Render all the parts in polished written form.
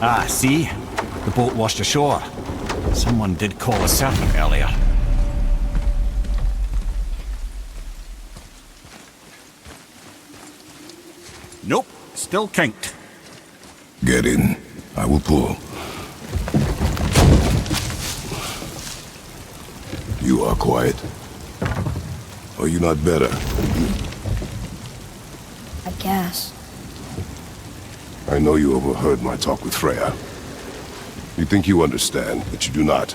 Ah, see? The boat washed ashore. Someone did call a serpent earlier. Nope, still kinked. Get in. I will pull. You are quiet. Are you not better? I guess. I know you overheard my talk with Freya. You think you understand, but you do not.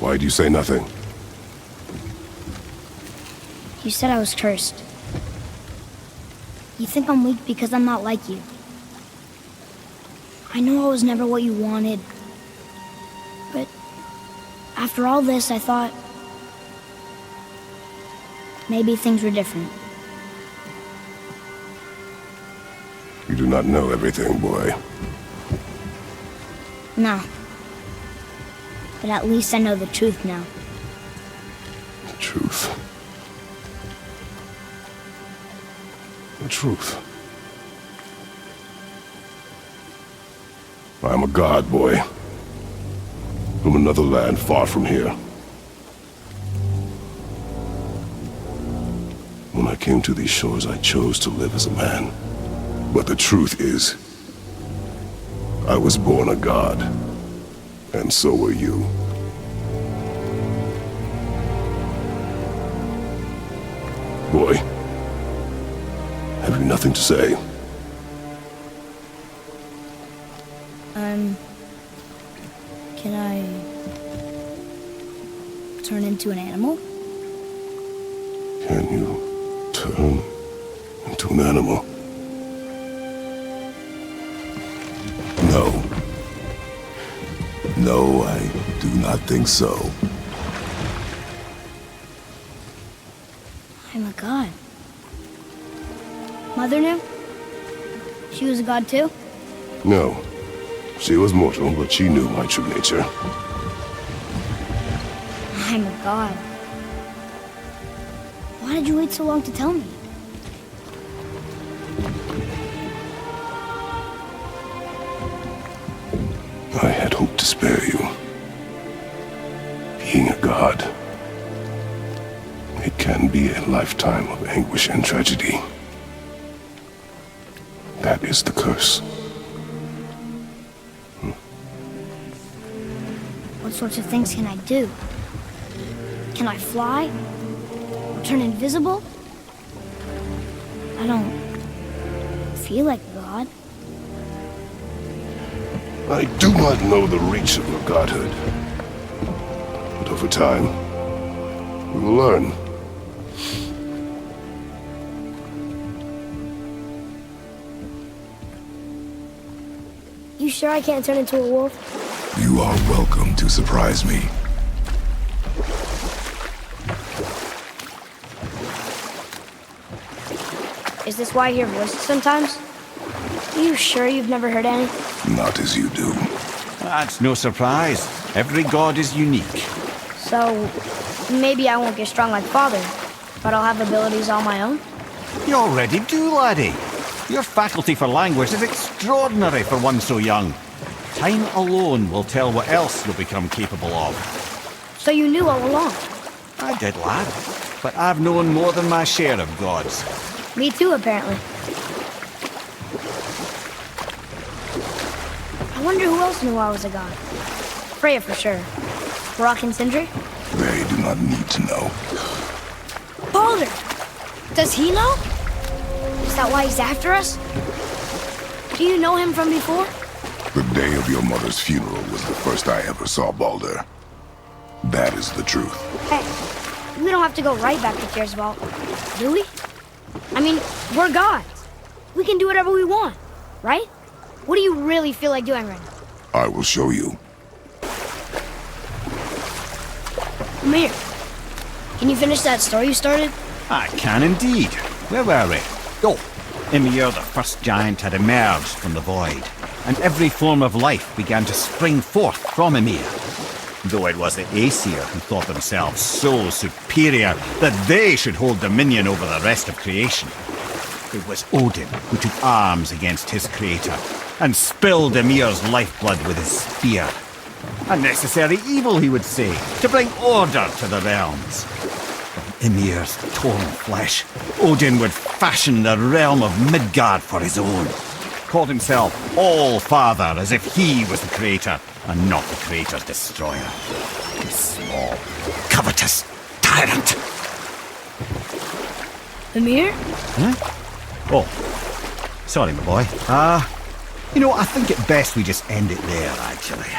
Why do you say nothing? You said I was cursed. You think I'm weak because I'm not like you. I know I was never what you wanted. But after all this, I thought maybe things were different. You do not know everything, boy. No. But at least I know the truth now. The truth. The truth. I am a god, boy. From another land far from here. When I came to these shores, I chose to live as a man. But the truth is, I was born a god. And so were you. Boy, have you nothing to say? Can I turn into an animal? Can you turn into an animal? No. No, I do not think so. I'm a god. Mother knew? She was a god too? No. She was mortal, but she knew my true nature. I'm a god. Why did you wait so long to tell me? I had hoped to spare you. Being a god, it can be a lifetime of anguish and tragedy. That is the curse. What sorts of things can I do? Can I fly? Or turn invisible? I don't feel like a god. I do not know the reach of your godhood. But over time, we will learn. You sure I can't turn into a wolf? You are welcome to surprise me. Is this why I hear voices sometimes? Are you sure you've never heard any? Not as you do. That's no surprise. Every god is unique. So, maybe I won't get strong like Father, but I'll have abilities all my own? You already do, laddie. Your faculty for language is extraordinary for one so young. Time alone will tell what else you'll become capable of. So you knew all along? I did, lad. But I've known more than my share of gods. Me too, apparently. I wonder who else knew I was a god. Freya for sure. Brock and Sindri? They do not need to know. Baldur! Does he know? Is that why he's after us? Do you know him from before? The day of your mother's funeral was the first I ever saw Baldur. That is the truth. Hey, we don't have to go right back to Tearsvault, do we? I mean, we're gods. We can do whatever we want, right? What do you really feel like doing right now? I will show you. Come here. Can you finish that story you started? I can indeed. Where were we? Oh, Ymir, the first giant, had emerged from the void, and every form of life began to spring forth from Ymir. Though it was the Aesir who thought themselves so superior that they should hold dominion over the rest of creation. It was Odin who took arms against his creator and spilled Ymir's lifeblood with his spear. A necessary evil, he would say, to bring order to the realms. From Ymir's torn flesh, Odin would fashion the realm of Midgard for his own. Called himself All-Father, as if he was the creator and not the creator's destroyer. Small, covetous tyrant. Ymir? Huh? Oh, sorry, my boy. I think it best we just end it there, actually.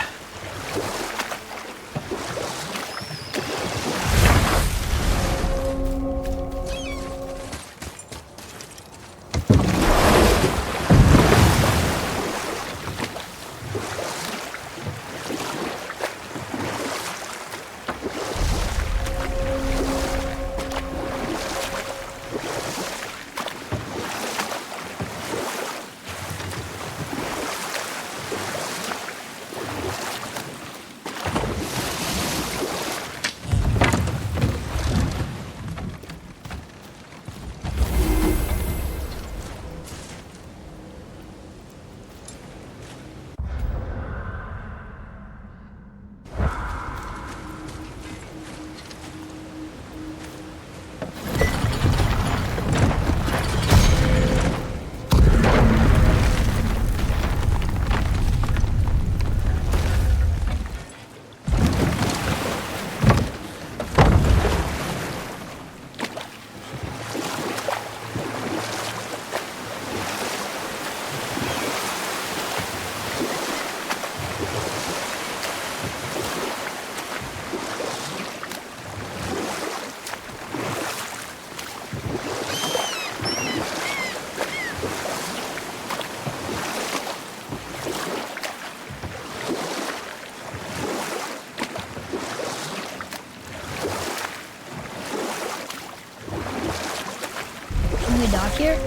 Can we dock here?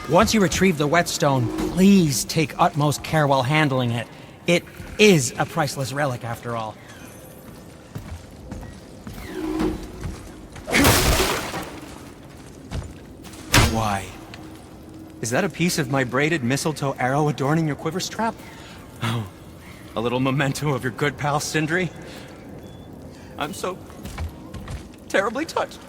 Once you retrieve the whetstone, please take utmost care while handling it. It is a priceless relic, after all. Why? Is that a piece of my braided mistletoe arrow adorning your quiver strap? Oh, a little memento of your good pal Sindri? I'm so terribly touched.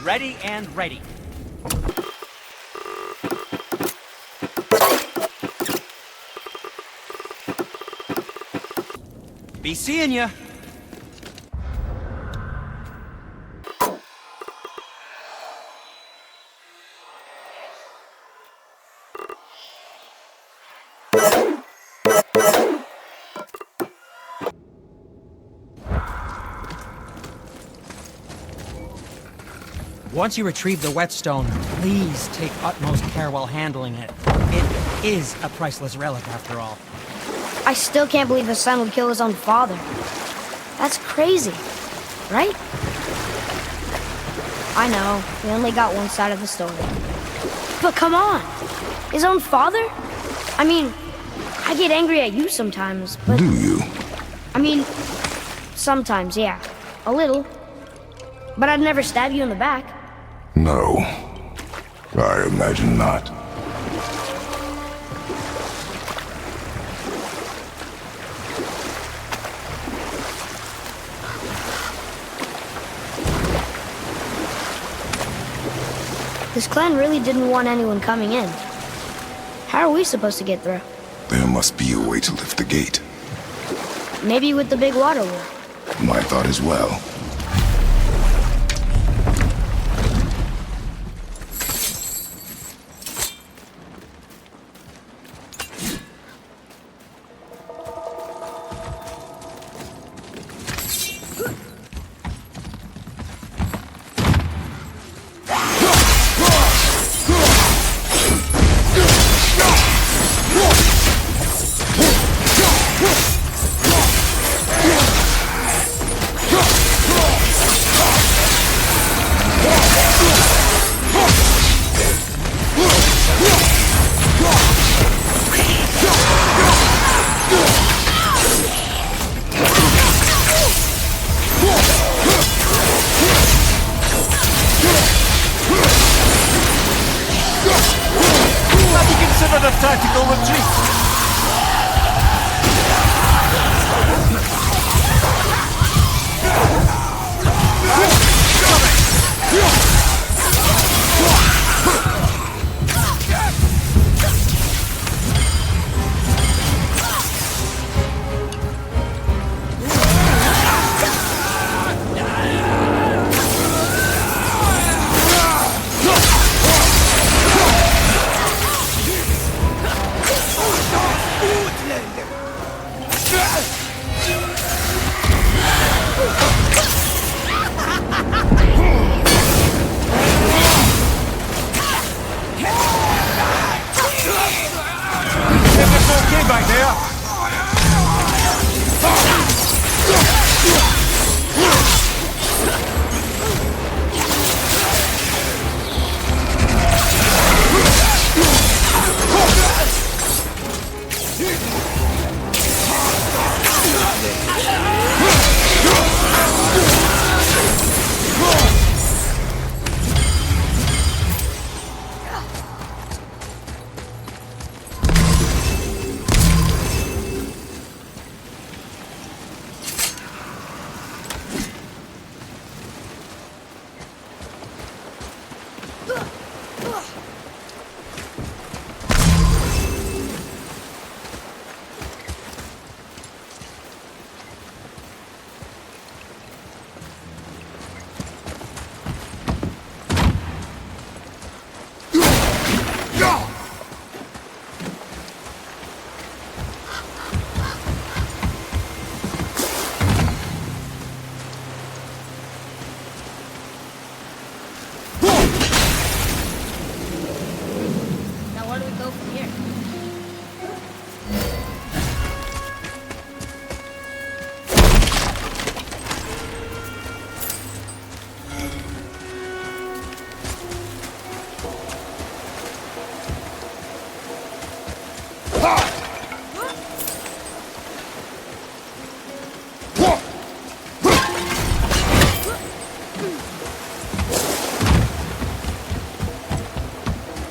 Ready and ready. Be seeing ya. Once you retrieve the whetstone, please take utmost care while handling it. It is a priceless relic, after all. I still can't believe his son would kill his own father. That's crazy, right? I know, we only got one side of the story. But come on! His own father? I mean, I get angry at you sometimes, but... Do you? I mean, sometimes, yeah. A little. But I'd never stab you in the back. No. I imagine not. This clan really didn't want anyone coming in. How are we supposed to get through? There must be a way to lift the gate. Maybe with the big water wheel. My thought as well. Another tactical retreat! Back there!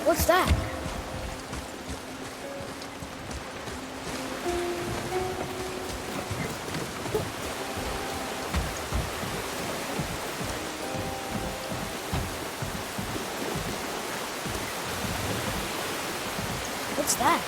What's that? What's that?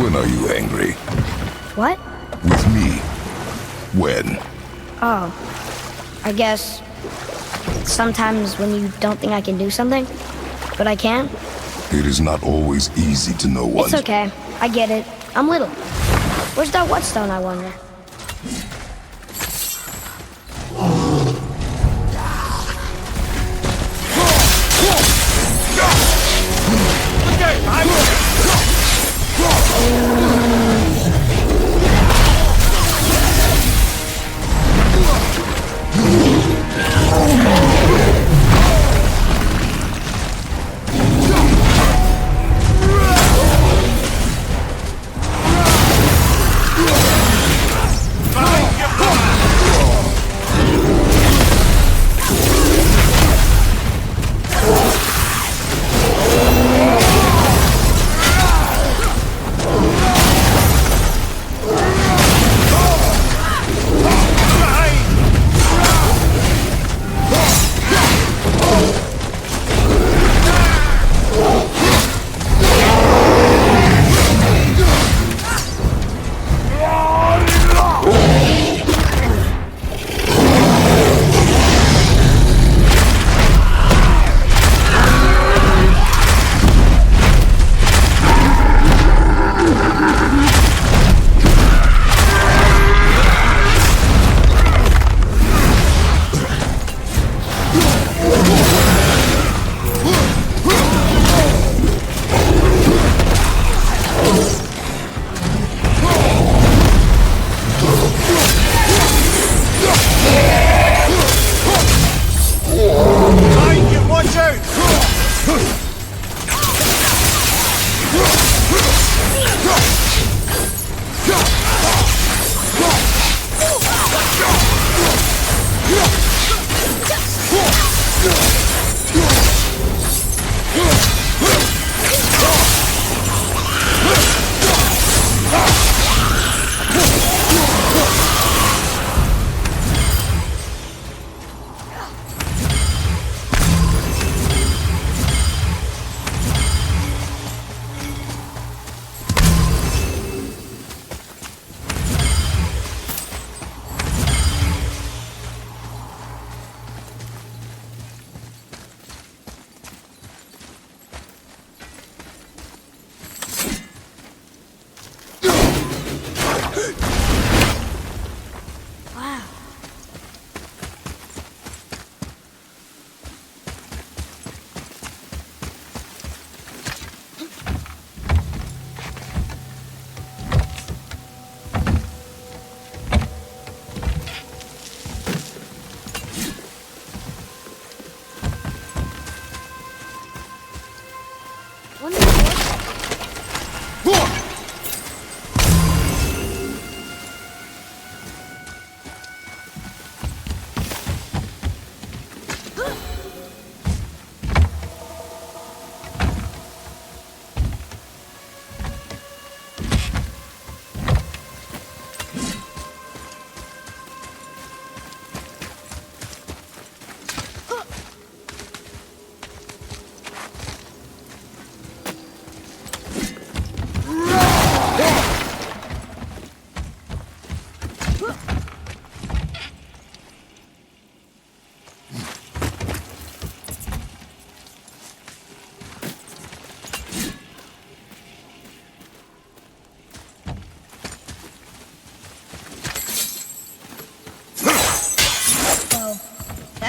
When are you angry? What? With me. When? Oh, I guess sometimes when you don't think I can do something, but I can. It is not always easy to know what. It's okay. I get it. I'm little. Where's that whetstone, I wonder?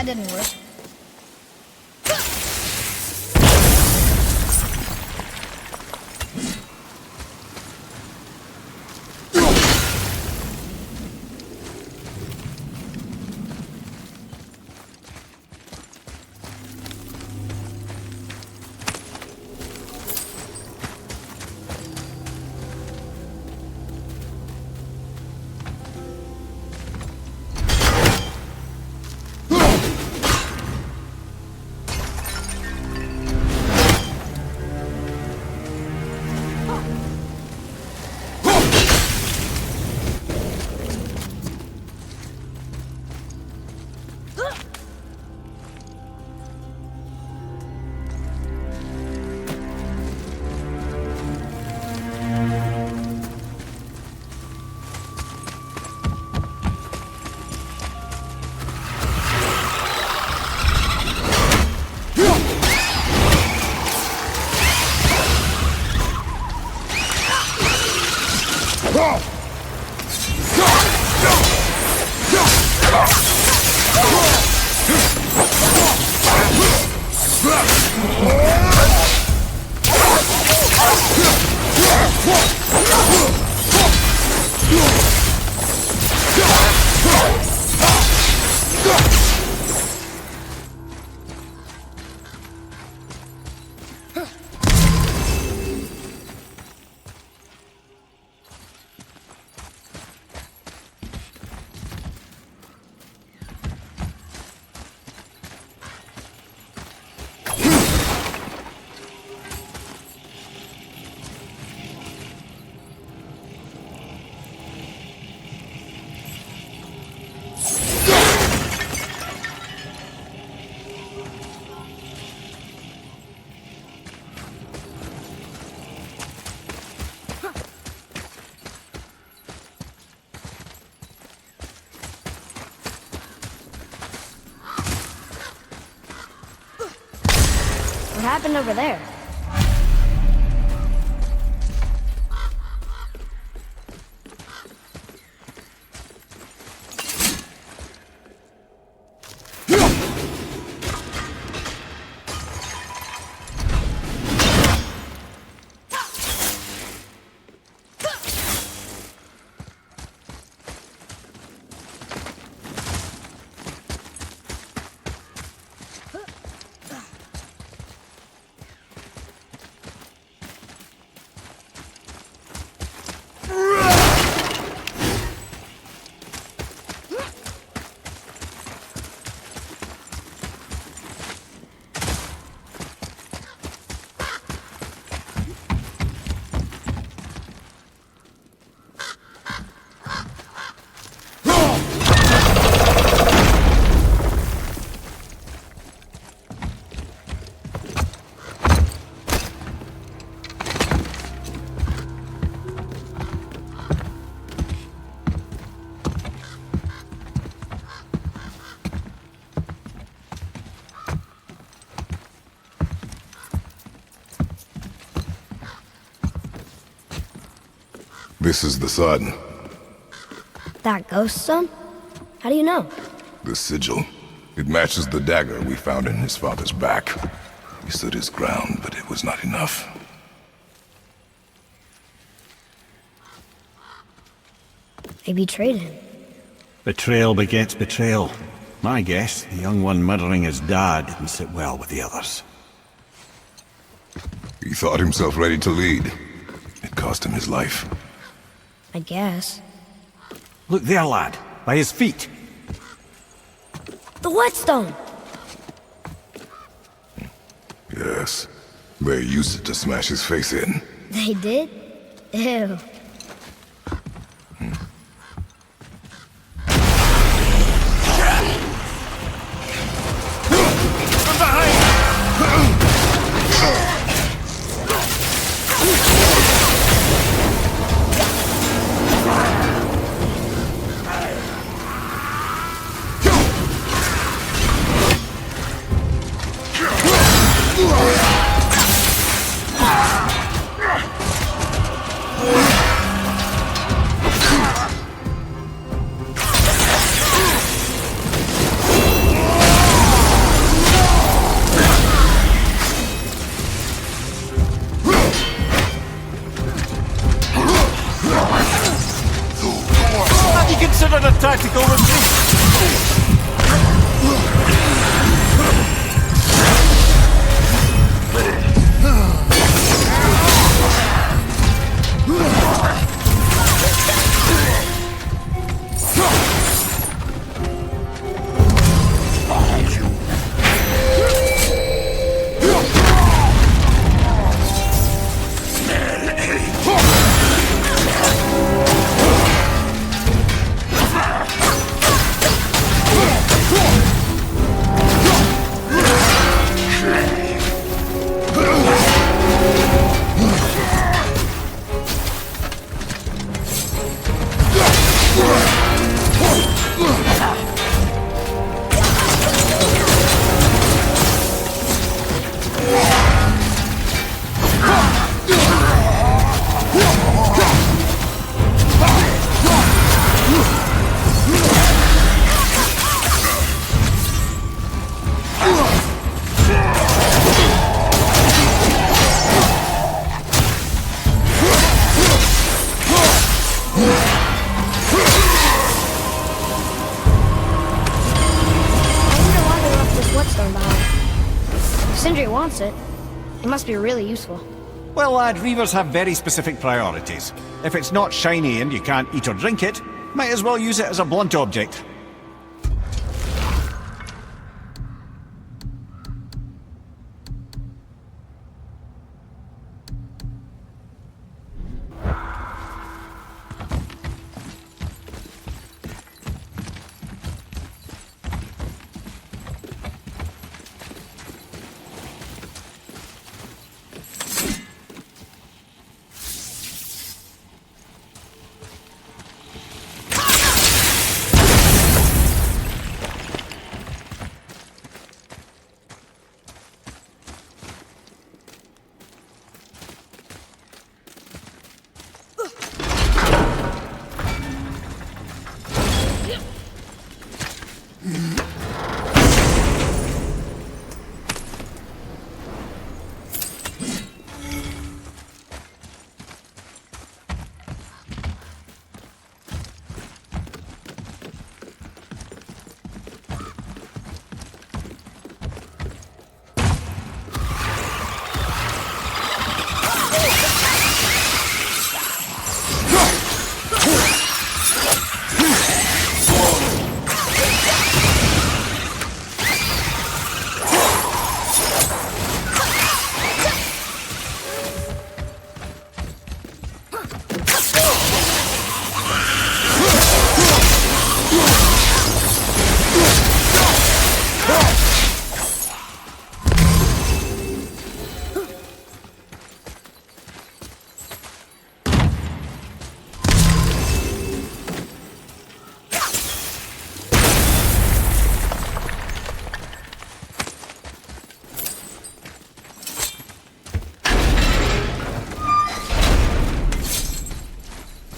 That didn't work. What happened over there? This is the sun. That ghost son? How do you know? The sigil. It matches the dagger we found in his father's back. He stood his ground, but it was not enough. They betrayed him. Betrayal begets betrayal. My guess, the young one murdering his dad didn't sit well with the others. He thought himself ready to lead. It cost him his life. I guess. Look there, lad. By his feet. The whetstone! Yes. They used it to smash his face in. They did? Ew. stone behind. If Sindri wants it, it must be really useful. Well, lad, reavers have very specific priorities. If it's not shiny and you can't eat or drink it, might as well use it as a blunt object.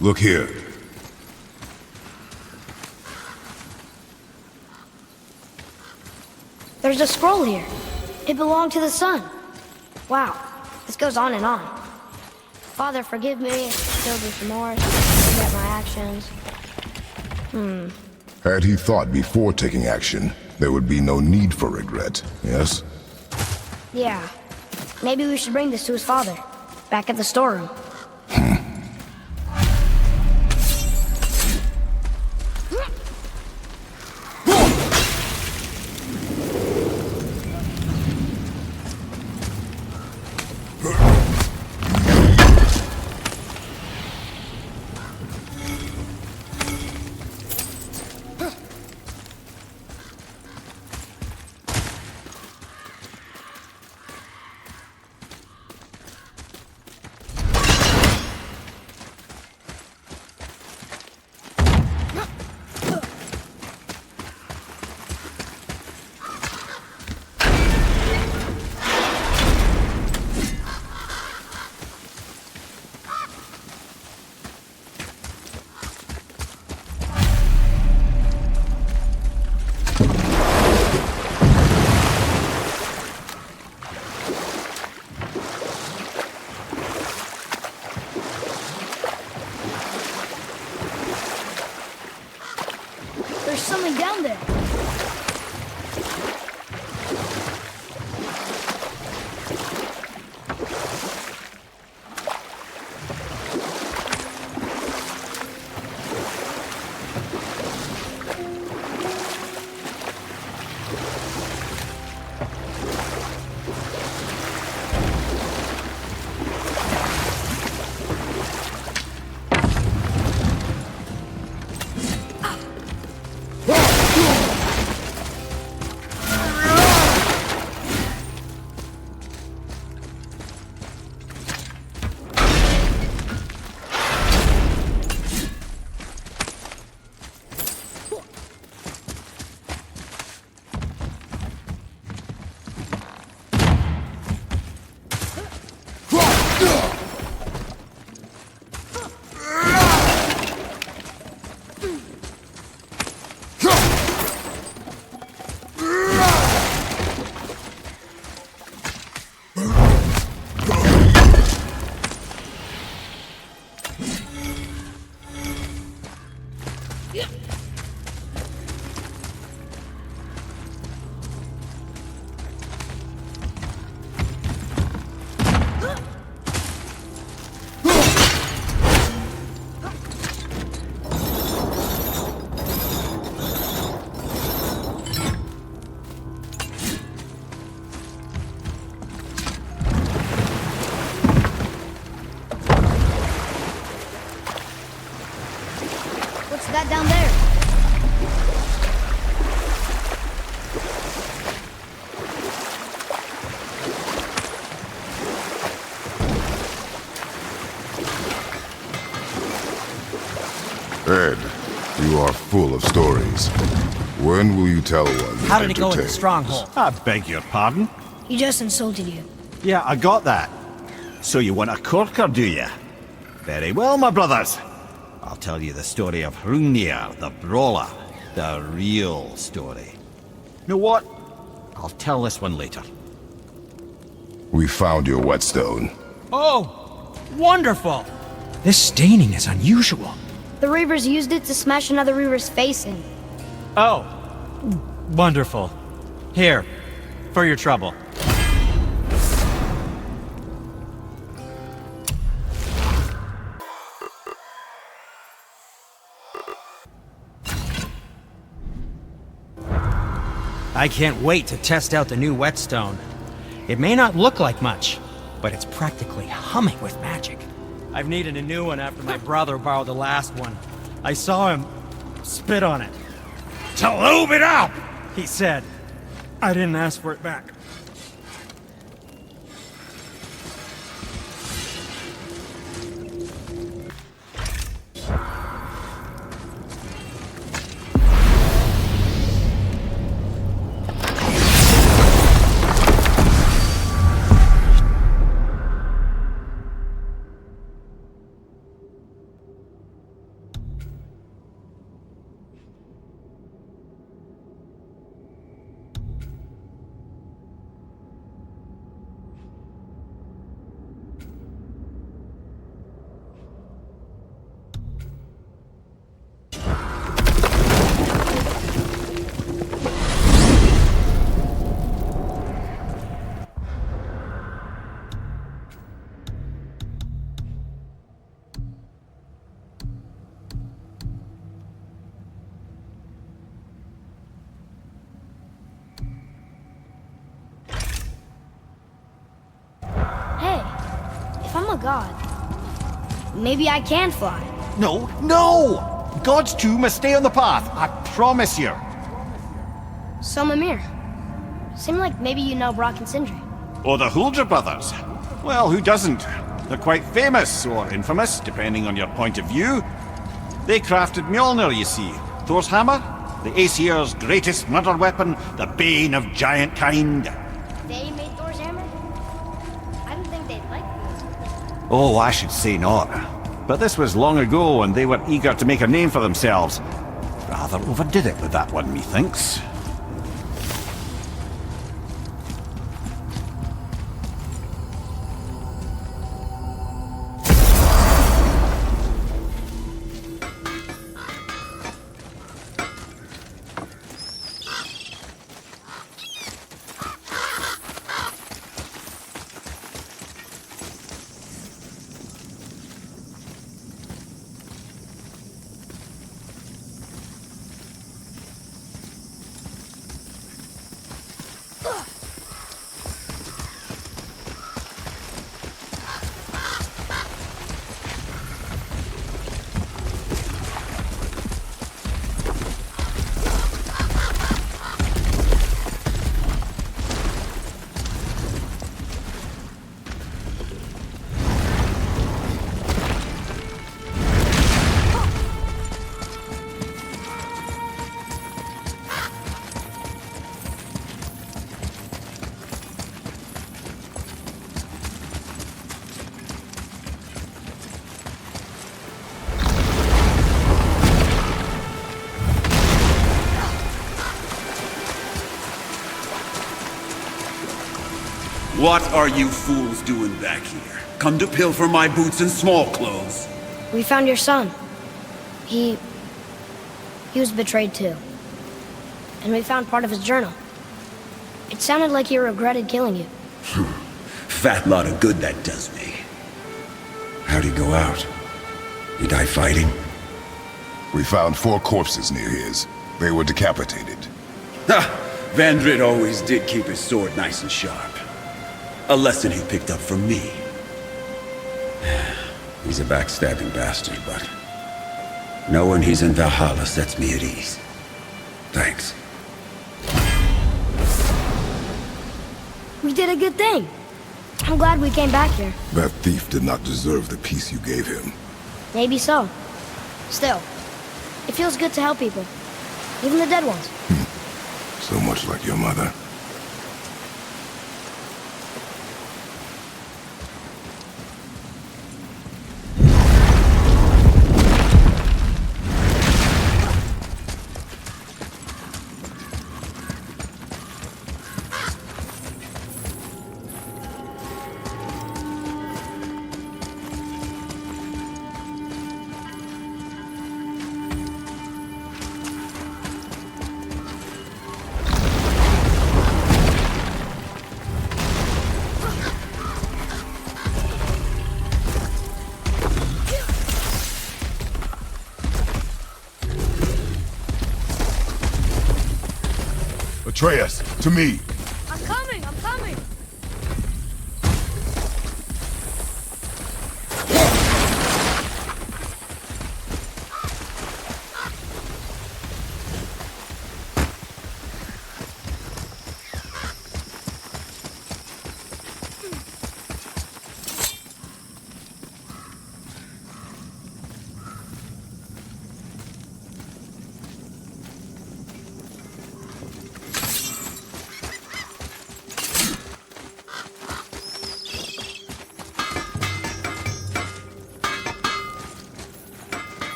Look here. There's a scroll here. It belonged to the sun. Wow, this goes on and on. Father, forgive me, filled with remorse, forget my actions. Had he thought before taking action, there would be no need for regret, yes? Yeah, maybe we should bring this to his father, back at the storeroom. full of stories. When will you tell one that How did it go at the entertains? stronghold? I beg your pardon? He just insulted you. Yeah, I got that. So you want a corker, do you? Very well, my brothers. I'll tell you the story of Hrungnir, the brawler. The real story. You know what? I'll tell this one later. We found your whetstone. Oh, wonderful! This staining is unusual. The Reavers used it to smash another Reaver's face in. Oh, wonderful. Here, for your trouble. I can't wait to test out the new whetstone. It may not look like much, but it's practically humming with magic. I've needed a new one after my brother borrowed the last one. I saw him spit on it. "To lube it up!" he said. I didn't ask for it back. Hey, if I'm a god, maybe I can fly. No, no! God's two must stay on the path, I promise you. So, Mimir, seemed like maybe you know Brock and Sindri. Or the Huldra brothers. Well, who doesn't? They're quite famous, or infamous, depending on your point of view. They crafted Mjolnir, you see. Thor's hammer, the Aesir's greatest murder weapon, the bane of giant kind. They made Thor's hammer? I didn't think they'd like this. Oh, I should say not. But this was long ago, and they were eager to make a name for themselves. Rather overdid it with that one, methinks. What are you fools doing back here? Come to pilfer my boots and small clothes? We found your son. He was betrayed too. And we found part of his journal. It sounded like he regretted killing you. Fat lot of good that does me. How'd he go out? He die fighting? We found 4 corpses near his. They were decapitated. Ha! Vandrid always did keep his sword nice and sharp. A lesson he picked up from me. He's a backstabbing bastard, but knowing he's in Valhalla sets me at ease. Thanks. We did a good thing. I'm glad we came back here. That thief did not deserve the peace you gave him. Maybe so. Still, It feels good to help people. Even the dead ones. So much like your mother. Atreus, to me! I'm coming! I'm coming!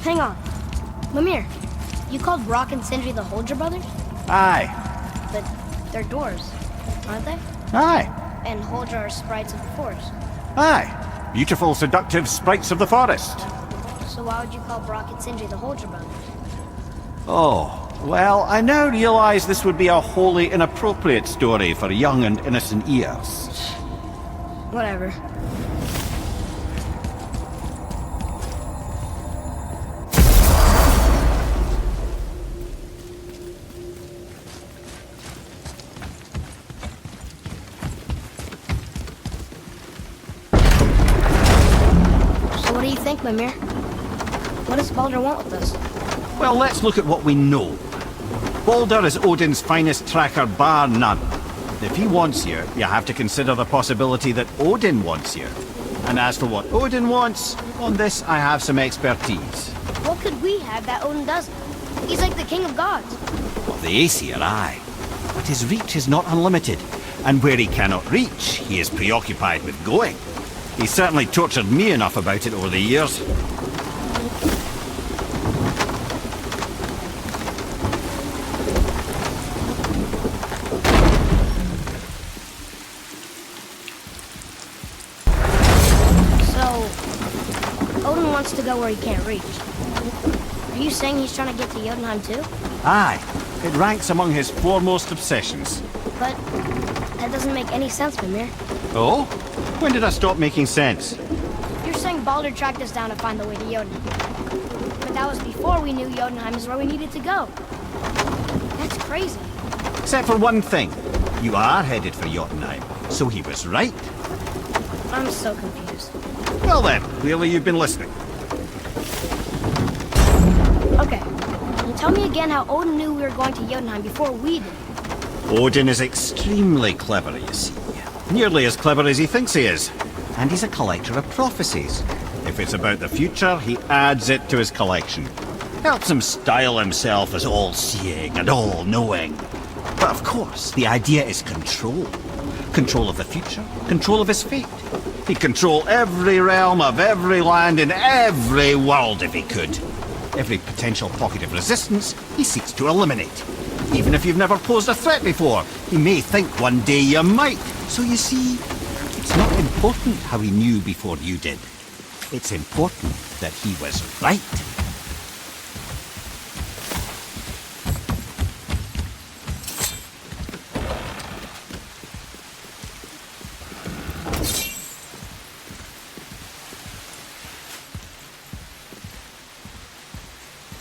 Hang on. Mimir, you called Brock and Sindri the Holger brothers? Aye. But they're dwarves, aren't they? Aye. And Holger are sprites of the forest. Aye. Beautiful, seductive sprites of the forest. So why would you call Brock and Sindri the Holger brothers? Oh, well, I now realize this would be a wholly inappropriate story for young and innocent ears. Whatever. What do you think, Mimir? What does Baldur want with us? Well, let's look at what we know. Baldur is Odin's finest tracker, bar none. If he wants you, you have to consider the possibility that Odin wants you. And as for what Odin wants, on this I have some expertise. What could we have that Odin doesn't? He's like the king of gods. Of the Aesir, aye. But his reach is not unlimited. And where he cannot reach, he is preoccupied with going. He's certainly tortured me enough about it over the years. So, Odin wants to go where he can't reach. Are you saying he's trying to get to Jotunheim too? Aye. It ranks among his foremost obsessions. But that doesn't make any sense, Mimir. Oh? When did I stop making sense? You're saying Baldur tracked us down to find the way to Jotunheim. But that was before we knew Jotunheim is where we needed to go. That's crazy. Except for one thing. You are headed for Jotunheim, so he was right. I'm so confused. Well then, clearly you've been listening. Okay. Tell me again how Odin knew we were going to Jotunheim before we did. Odin is extremely clever, you see. Nearly as clever as he thinks he is. And he's a collector of prophecies. If it's about the future, he adds it to his collection. Helps him style himself as all-seeing and all-knowing. But of course, the idea is control. Control of the future, control of his fate. He'd control every realm of every land in every world if he could. Every potential pocket of resistance, he seeks to eliminate. Even if you've never posed a threat before, he may think one day you might. So you see, it's not important how he knew before you did. It's important that he was right.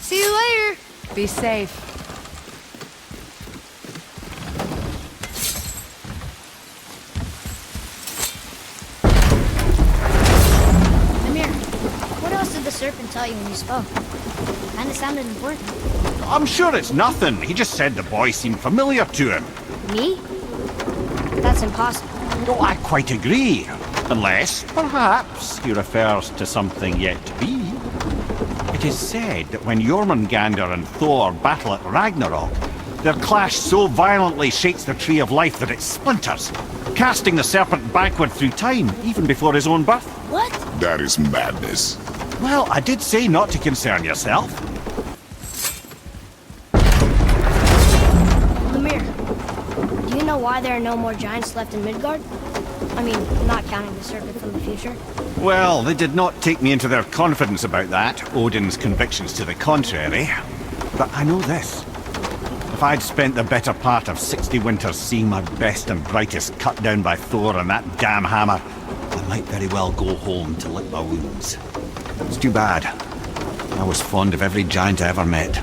See you later! Be safe. serpent tell you when you spoke? Kinda sounded important. I'm sure it's nothing. He just said the boy seemed familiar to him. Me? That's impossible. Oh, I quite agree. Unless, perhaps, he refers to something yet to be. It is said that when Jormungandr and Thor battle at Ragnarok, their clash so violently shakes the tree of life that it splinters, casting the serpent backward through time, even before his own birth. What? That is madness. Well, I did say not to concern yourself. Lemire, do you know why there are no more giants left in Midgard? I mean, not counting the serpent from the future. Well, they did not take me into their confidence about that, Odin's convictions to the contrary. But I know this. If I'd spent the better part of 60 winters seeing my best and brightest cut down by Thor and that damn hammer, I might very well go home to lick my wounds. It's too bad. I was fond of every giant I ever met.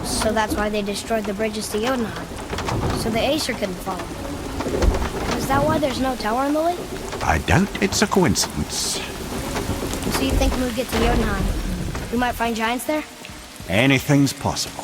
So that's why they destroyed the bridges to Jotunheim. So the Aesir couldn't follow. Is that why there's no tower on the lake? I doubt it's a coincidence. So you think when we get to Jotunheim, we might find giants there? Anything's possible.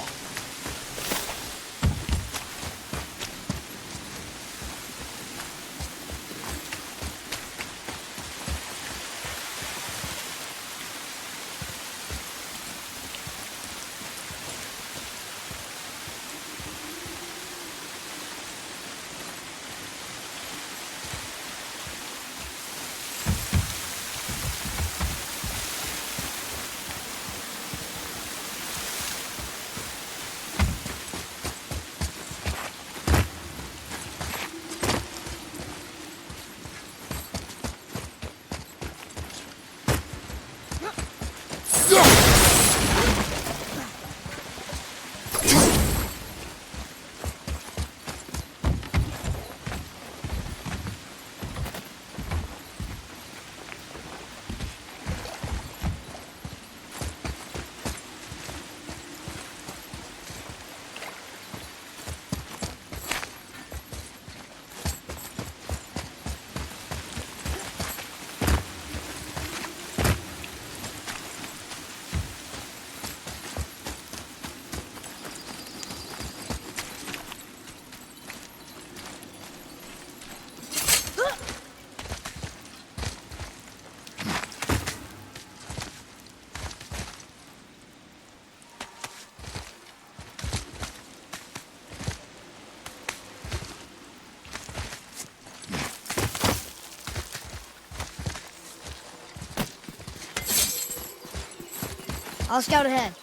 I'll scout ahead.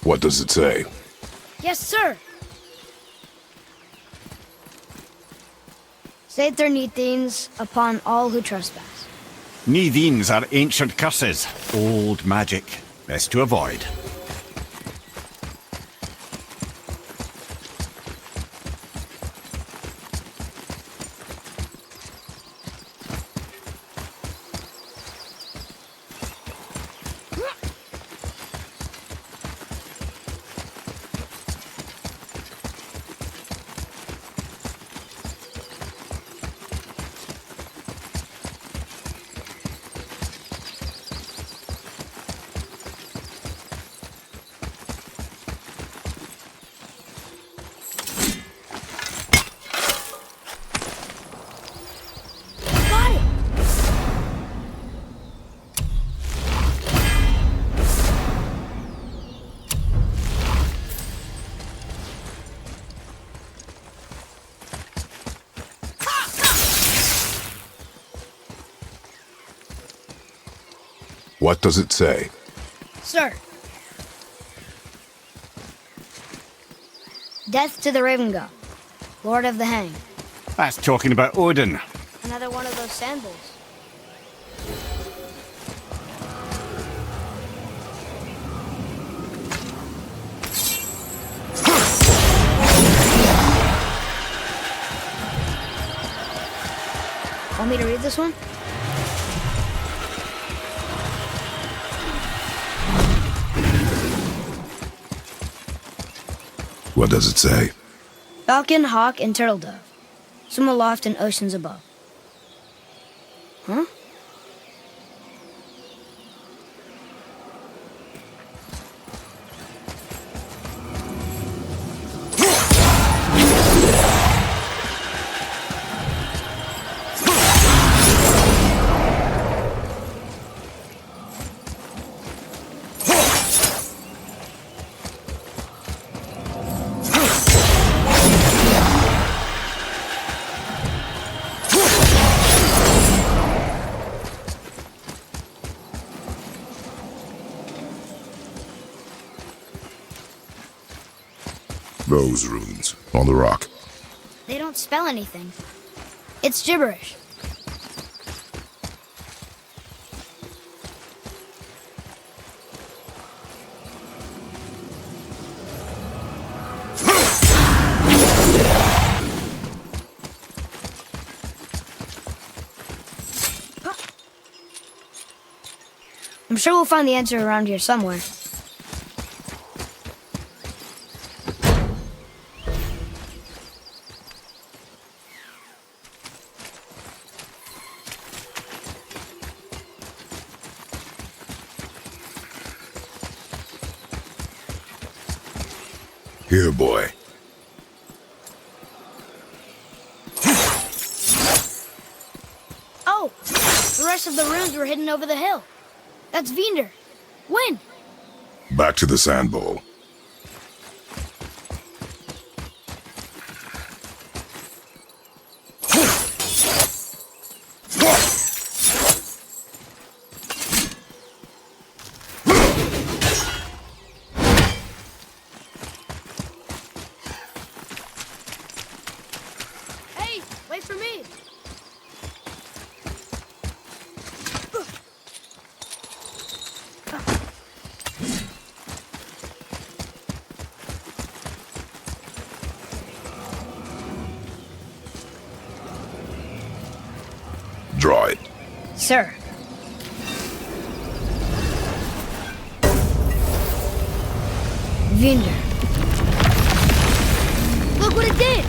What does it say? Yes, sir. Sater Nithins upon all who trespass. Nithins are ancient curses, old magic, best to avoid. What does it say? Sir. Death to the Raven God, Lord of the Hang. That's talking about Odin. Another one of those sandals. Want me to read this one? What does it say? Falcon, hawk, and turtle dove. Swim aloft in oceans above. Huh? Those runes on the rock. They don't spell anything. It's gibberish. I'm sure we'll find the answer around here somewhere. Here, boy. Oh! The rest of the runes were hidden over the hill. That's Vinder. When? Back to the sand bowl. Hey, wait for me! Draw it. Sir. Vinder. Look what it did!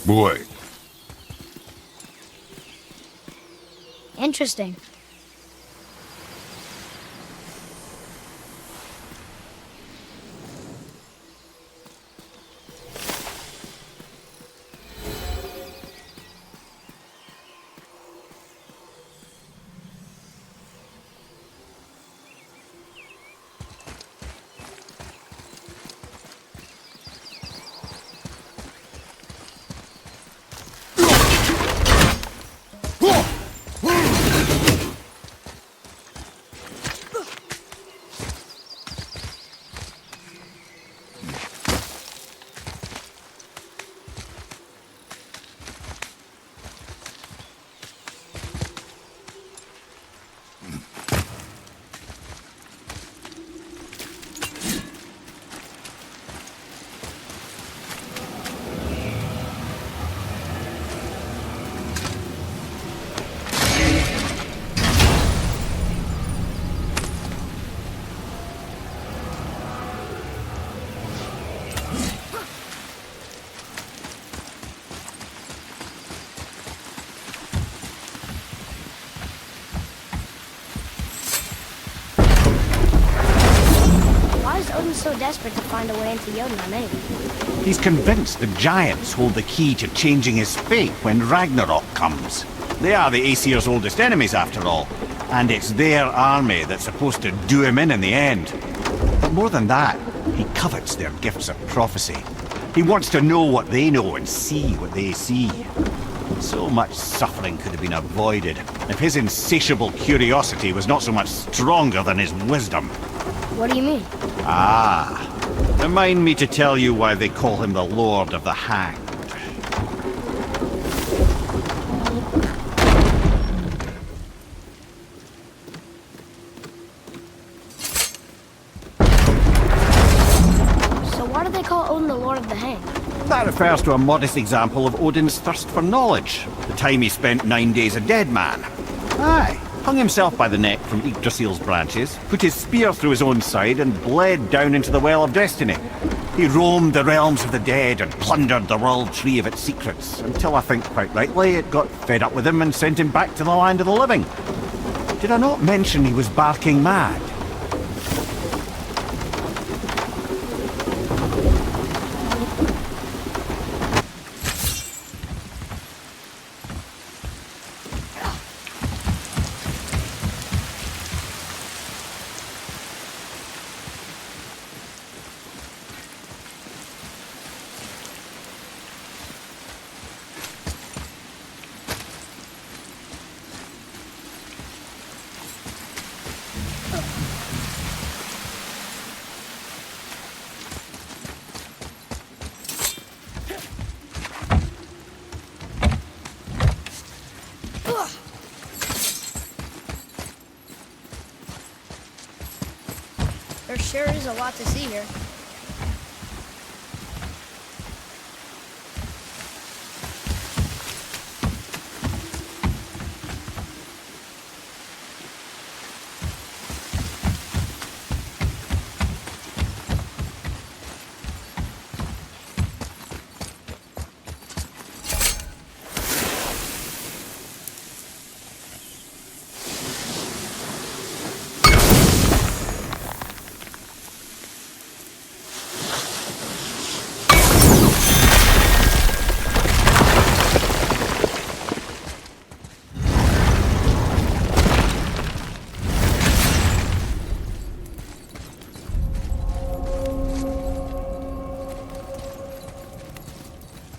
Boy, Interesting. Why is Odin so desperate to find a way into Jotunheim anyway? He's convinced the giants hold the key to changing his fate when Ragnarok comes. They are the Aesir's oldest enemies, after all, and it's their army that's supposed to do him in the end. But more than that, he covets their gifts of prophecy. He wants to know what they know and see what they see. So much suffering could have been avoided if his insatiable curiosity was not so much stronger than his wisdom. What do you mean? Ah, remind me to tell you why they call him the Lord of the Hanged. So why do they call Odin the Lord of the Hanged? That refers to a modest example of Odin's thirst for knowledge. The time he spent 9 days a dead man. Aye, hung himself by the neck from Yggdrasil's branches, put his spear through his own side and bled down into the Well of Destiny. He roamed the realms of the dead and plundered the World Tree of its secrets, until I think quite rightly it got fed up with him and sent him back to the land of the living. Did I not mention he was barking mad? There sure is a lot to see here.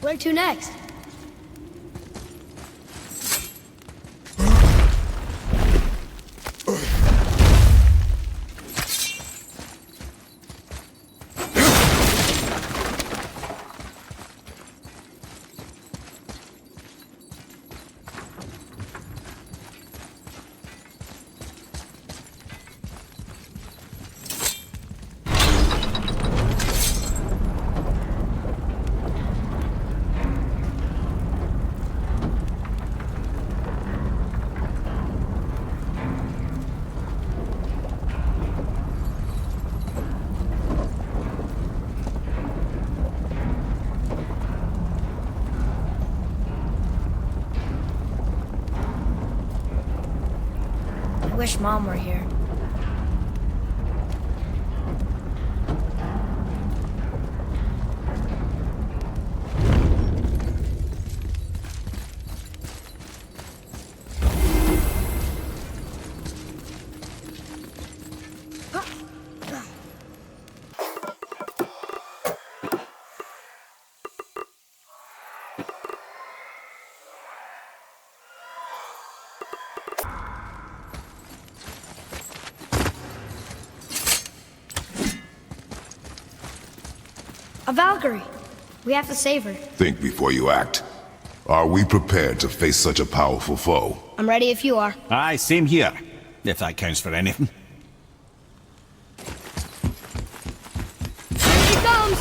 Where to next? wish Mom were here. A Valkyrie. We have to save her. Think before you act. Are we prepared to face such a powerful foe? I'm ready if you are. Aye, same here. If that counts for anything. Here she comes!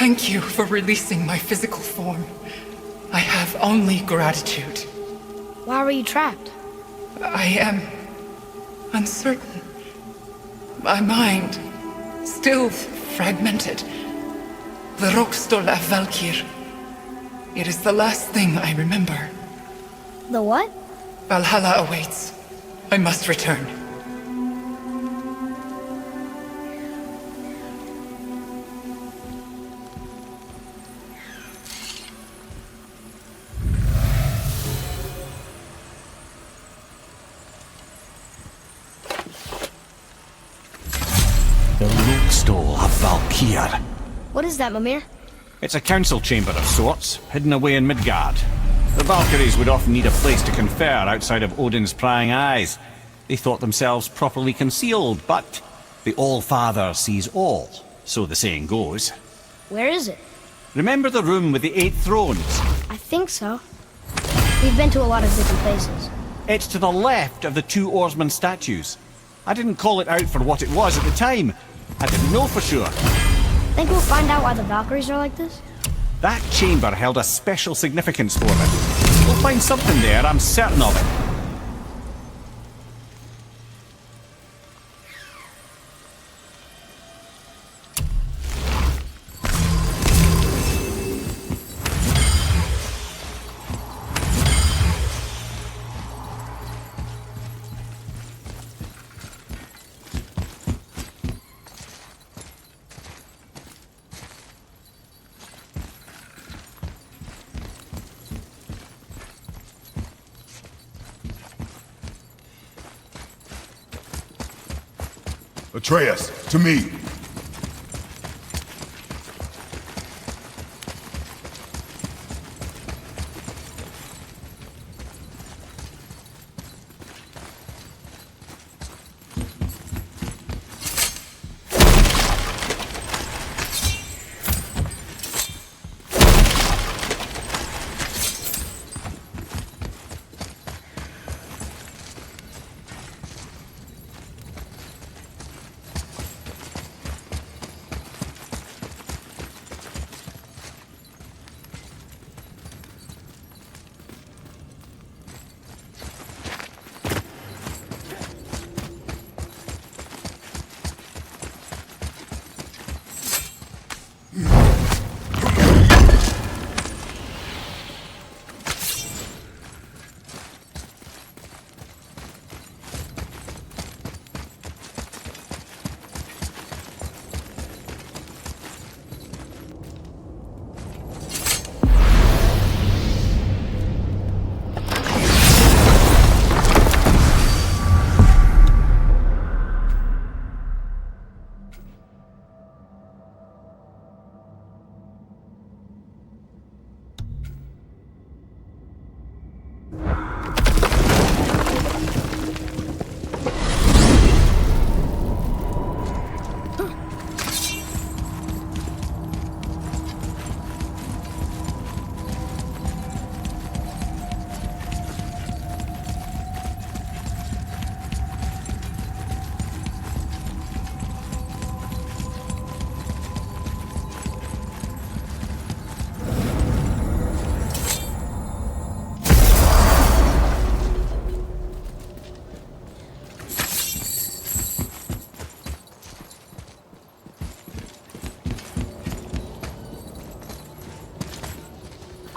Thank you for releasing my physical form. I have only gratitude. Why were you trapped? I am uncertain. My mind, still fragmented. The Rokstol of Valkyrie. It is the last thing I remember. The what? Valhalla awaits. I must return. The Rokstol of Valkyrie. What is that, Mimir? It's a council chamber of sorts, hidden away in Midgard. The Valkyries would often need a place to confer outside of Odin's prying eyes. They thought themselves properly concealed, but the All-Father sees all, so the saying goes. Where is it? Remember the room with the 8 thrones? I think so. We've been to a lot of different places. It's to the left of the 2 oarsman statues. I didn't call it out for what it was at the time. I didn't know for sure. Think we'll find out why the Valkyries are like this? That chamber held a special significance for them. We'll find something there, I'm certain of it. Atreus, to me!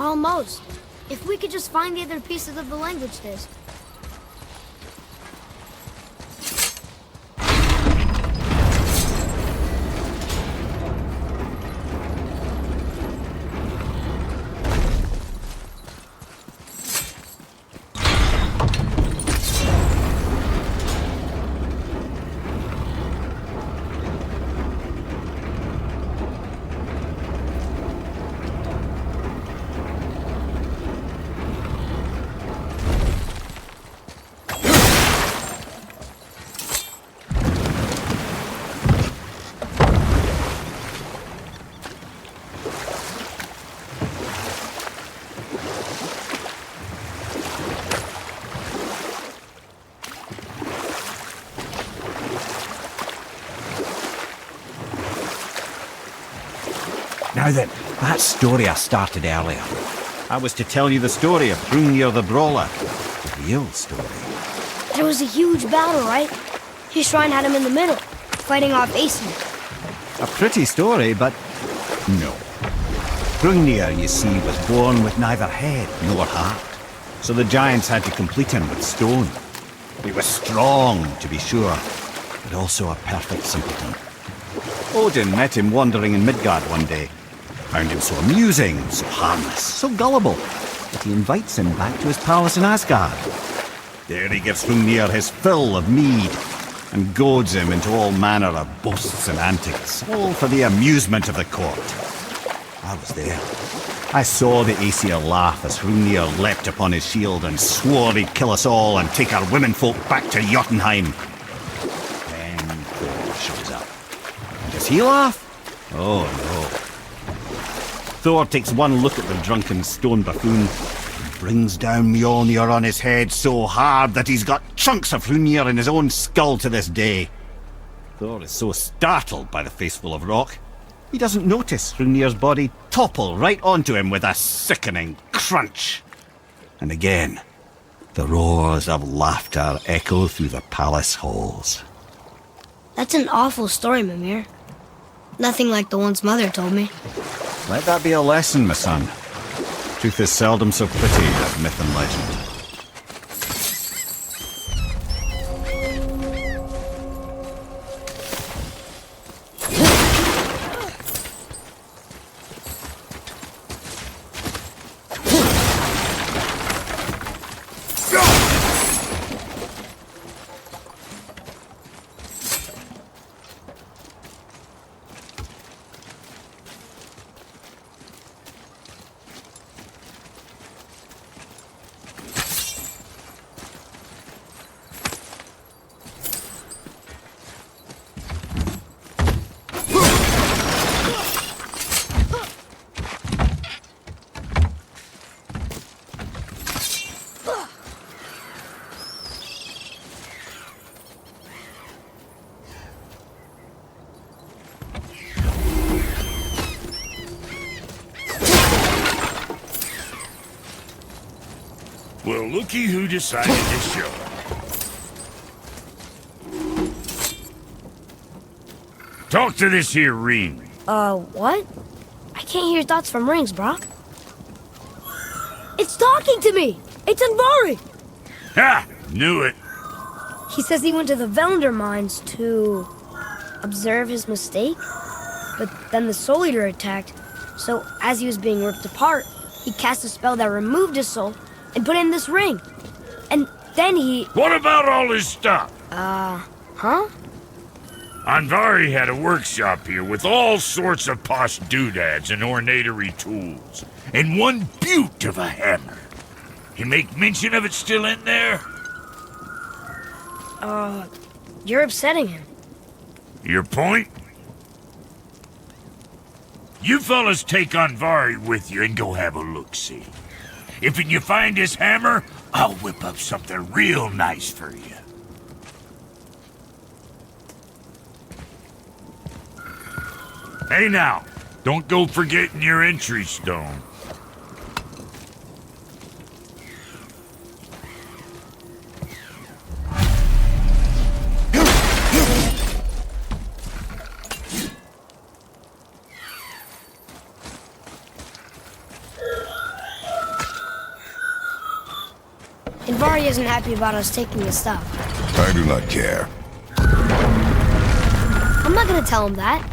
Almost. If we could just find the other pieces of the language disc. Now then, that story I started earlier. I was to tell you the story of Hrungnir the Brawler. The real story. There was a huge battle, right? His shrine had him in the middle, fighting off Aesir. A pretty story, but no. Hrungnir, you see, was born with neither head nor heart. So the giants had to complete him with stone. He was strong, to be sure, but also a perfect simpleton. Odin met him wandering in Midgard one day. Found him so amusing, so harmless, so gullible, that he invites him back to his palace in Asgard. There he gives Hrungnir his fill of mead, and goads him into all manner of boasts and antics, all for the amusement of the court. I was there. I saw the Aesir laugh as Hrungnir leapt upon his shield and swore he'd kill us all and take our womenfolk back to Jotunheim. Then Thor shows up. And does he laugh? Oh no. Thor takes one look at the drunken stone buffoon and brings down Mjolnir on his head so hard that he's got chunks of Hrungnir in his own skull to this day. Thor is so startled by the face full of rock, he doesn't notice Hrungnir's body topple right onto him with a sickening crunch. And again, the roars of laughter echo through the palace halls. That's an awful story, Mimir. Nothing like the ones Mother told me. Let that be a lesson, my son. Truth is seldom so pretty as myth and legend. Well, looky who decided to show. Talk to this here ring. What? I can't hear thoughts from rings, Brock. It's talking to me! It's Andvari! Ha! Knew it. He says he went to the Velnder mines to observe his mistake, but then the Soul Eater attacked, so as he was being ripped apart, he cast a spell that removed his soul and put in this ring. And then he... What about all his stuff? Huh? Andvari had a workshop here with all sorts of posh doodads and ornatory tools, and one beaut of a hammer. You make mention of it still in there? You're upsetting him. Your point? You fellas take Andvari with you and go have a look-see. If you find his hammer, I'll whip up something real nice for you. Hey now, don't go forgetting your entry stone. Andvari isn't happy about us taking his stuff. I do not care. I'm not gonna tell him that.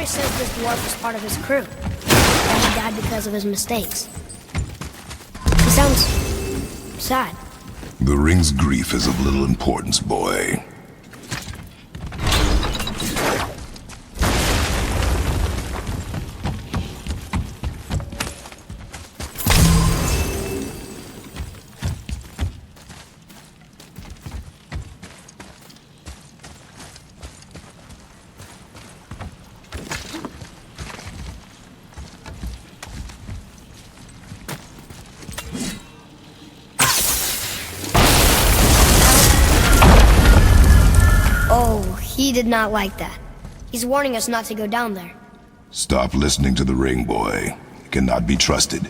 Atreus says this dwarf was part of his crew. That he died because of his mistakes. He sounds sad. The ring's grief is of little importance, boy. He did not like that. He's warning us not to go down there. Stop listening to the ring, boy. It cannot be trusted.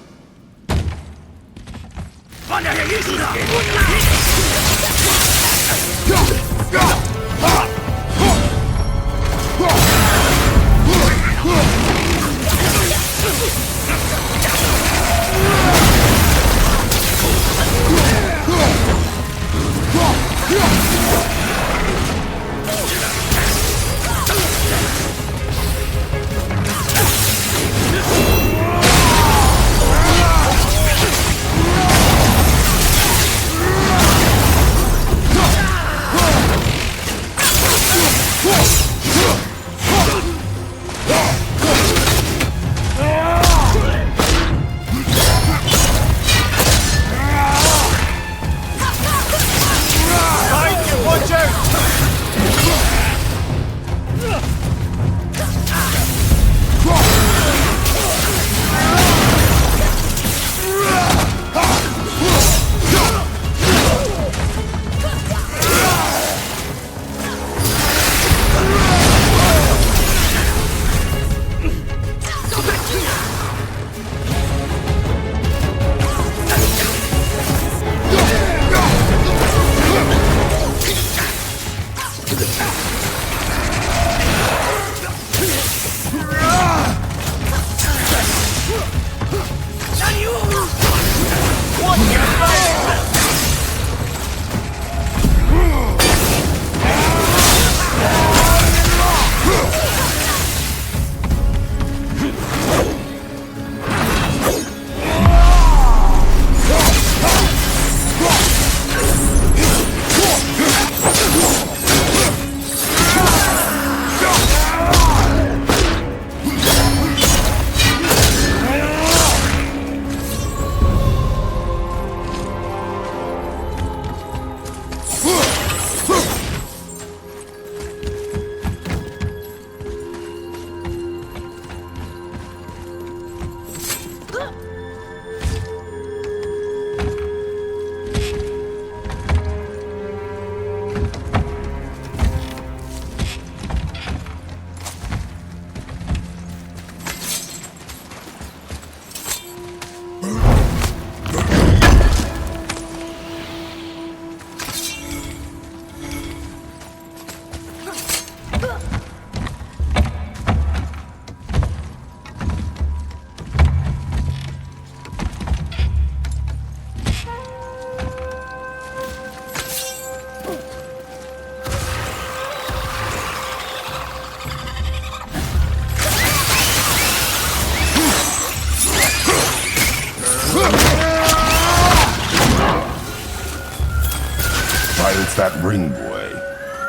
That ring, boy.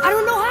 I don't know how.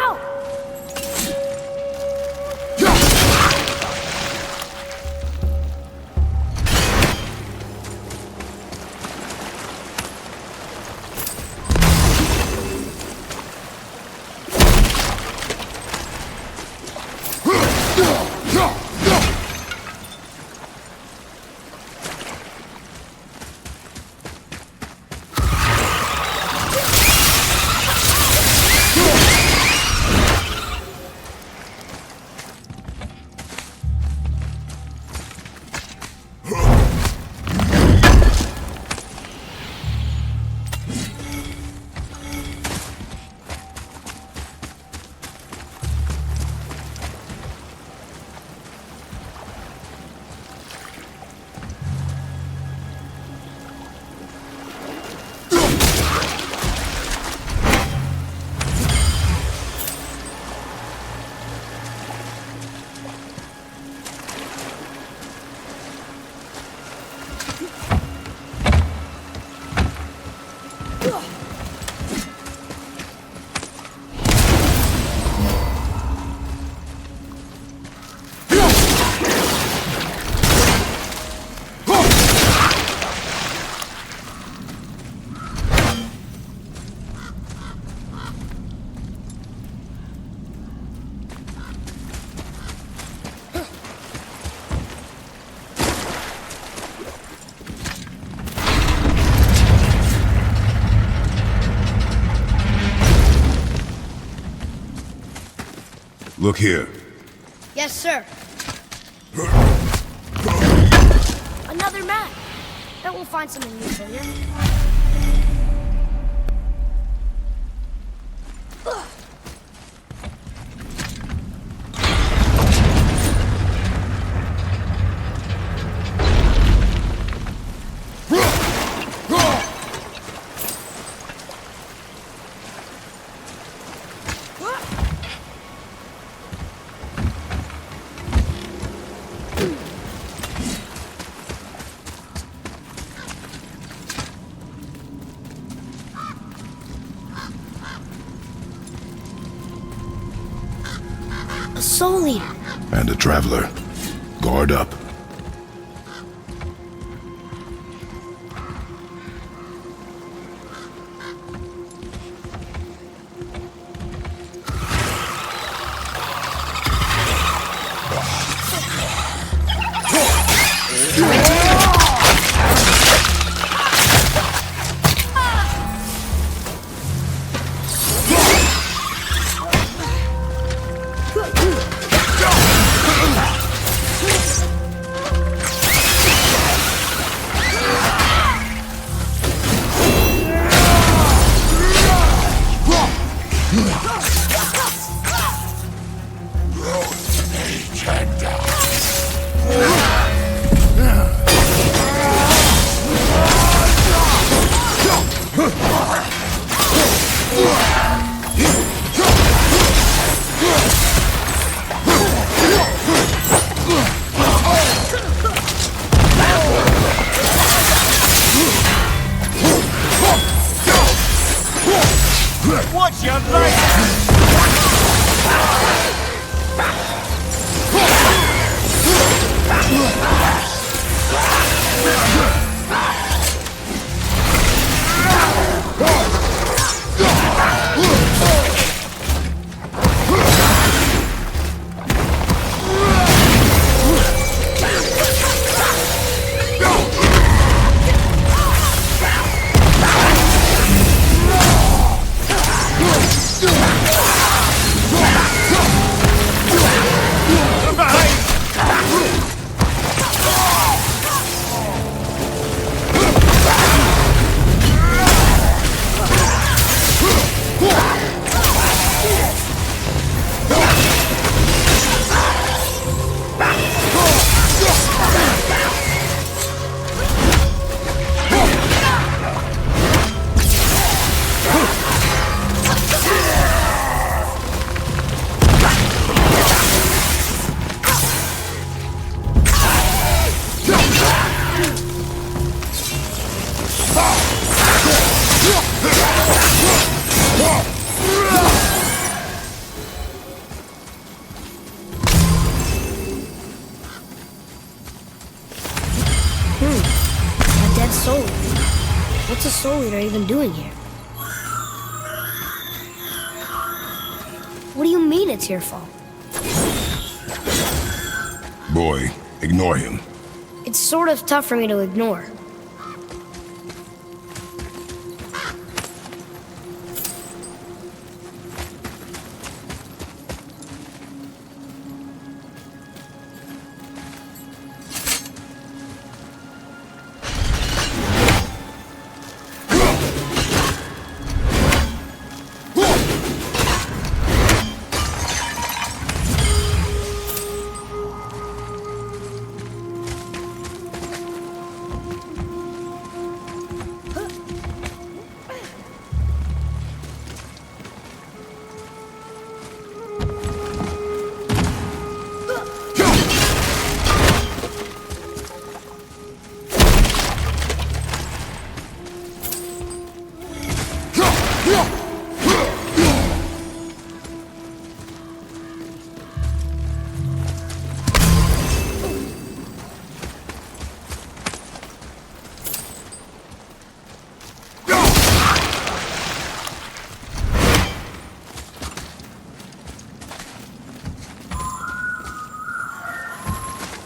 Look here. Yes, sir. Another map. Bet we'll find something useful here. A soul eater. And a traveler. Guard up. What's your name? A dead soul. What's a soul eater even doing here? What do you mean it's your fault? Boy, ignore him. It's sort of tough for me to ignore.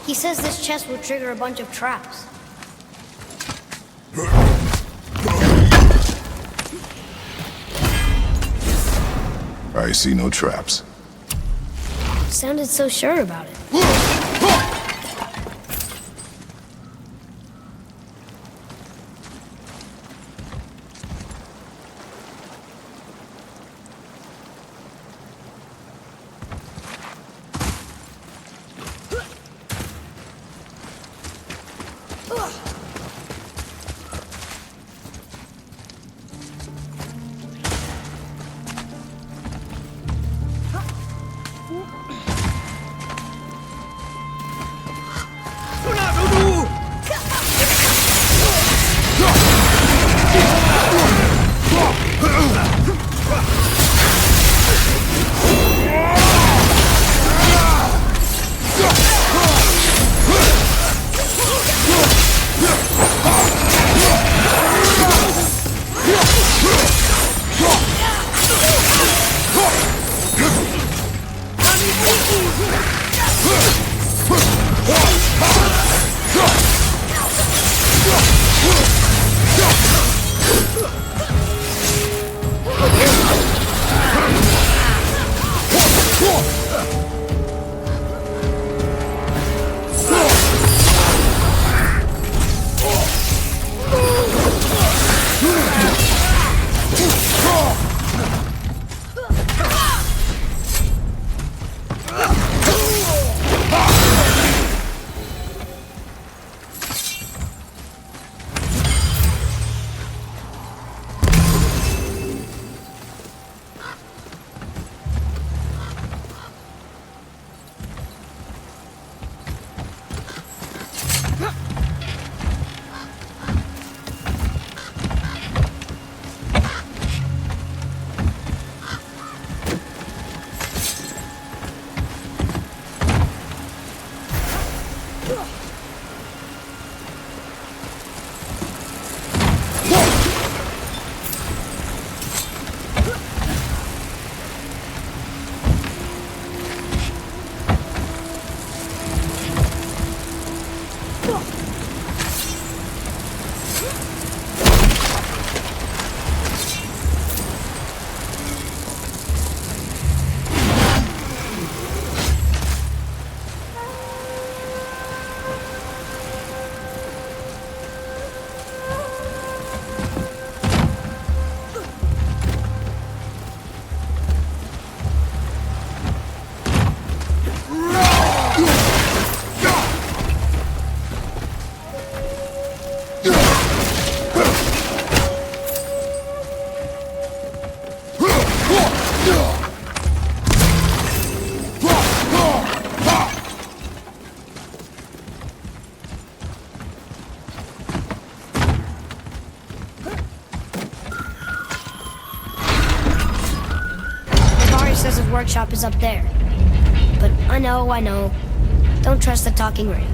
He says this chest will trigger a bunch of traps. I see no traps. sounded so sure about it. Says his workshop is up there. But I know. Don't trust the talking ring.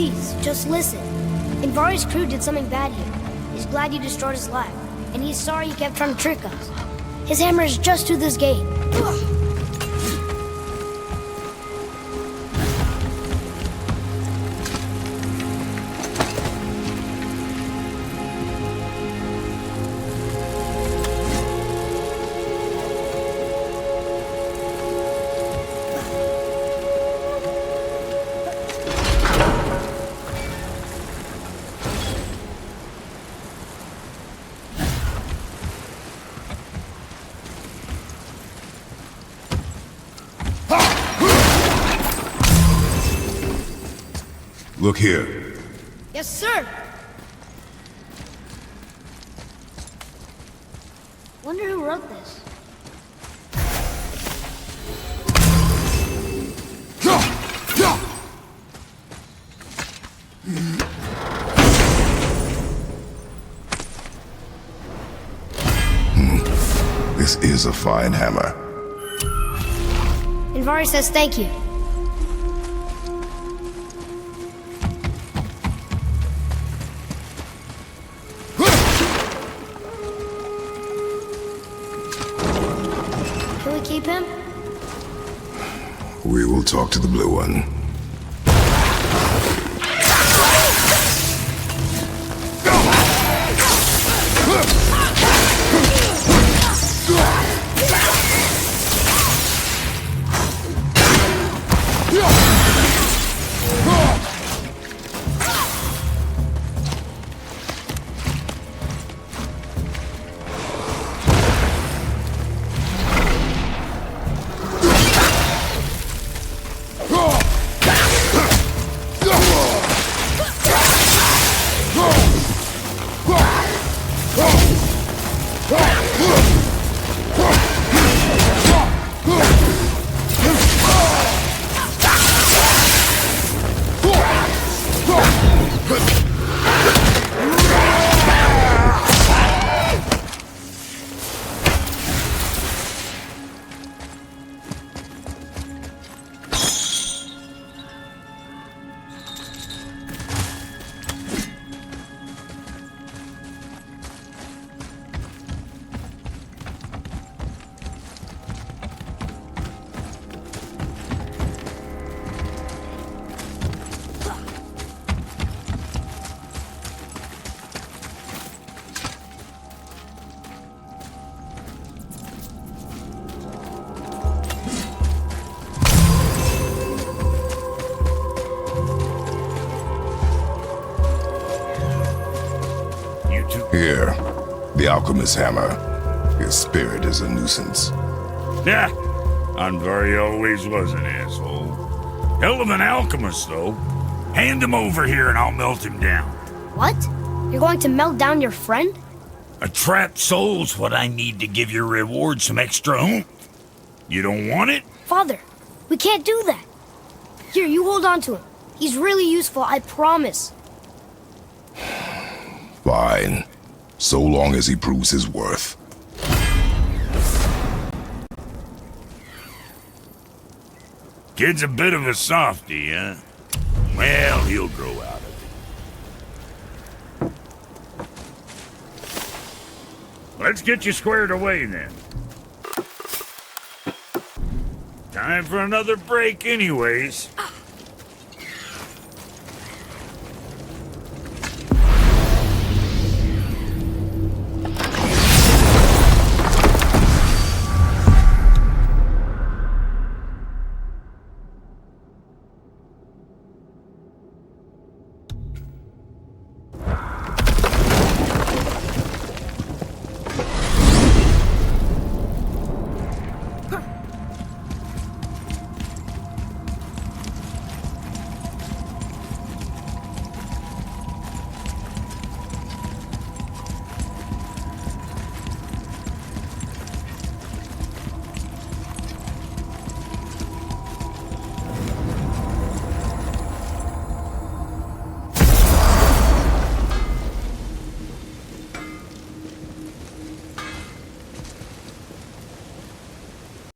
Please, just listen. Invari's crew did something bad here. He's glad you destroyed his lab, and he's sorry you kept trying to trick us. His hammer is just to this gate. Look here. Yes, sir. Wonder who wrote this. This is a fine hammer. Invari says thank you. Can we keep him? We will talk to the blue one. Here, the alchemist's hammer. His spirit is a nuisance. Yeah, Anvari always was an asshole. Hell of an alchemist, though. Hand him over here and I'll melt him down. What? You're going to melt down your friend? A trapped soul's what I need to give your reward some extra oomph. You don't want it? Father, we can't do that. Here, you hold on to him. He's really useful, I promise. Fine. So long as he proves his worth. Kid's a bit of a softie, huh? Well, he'll grow out of it. Let's get you squared away, then. Time for another break anyways.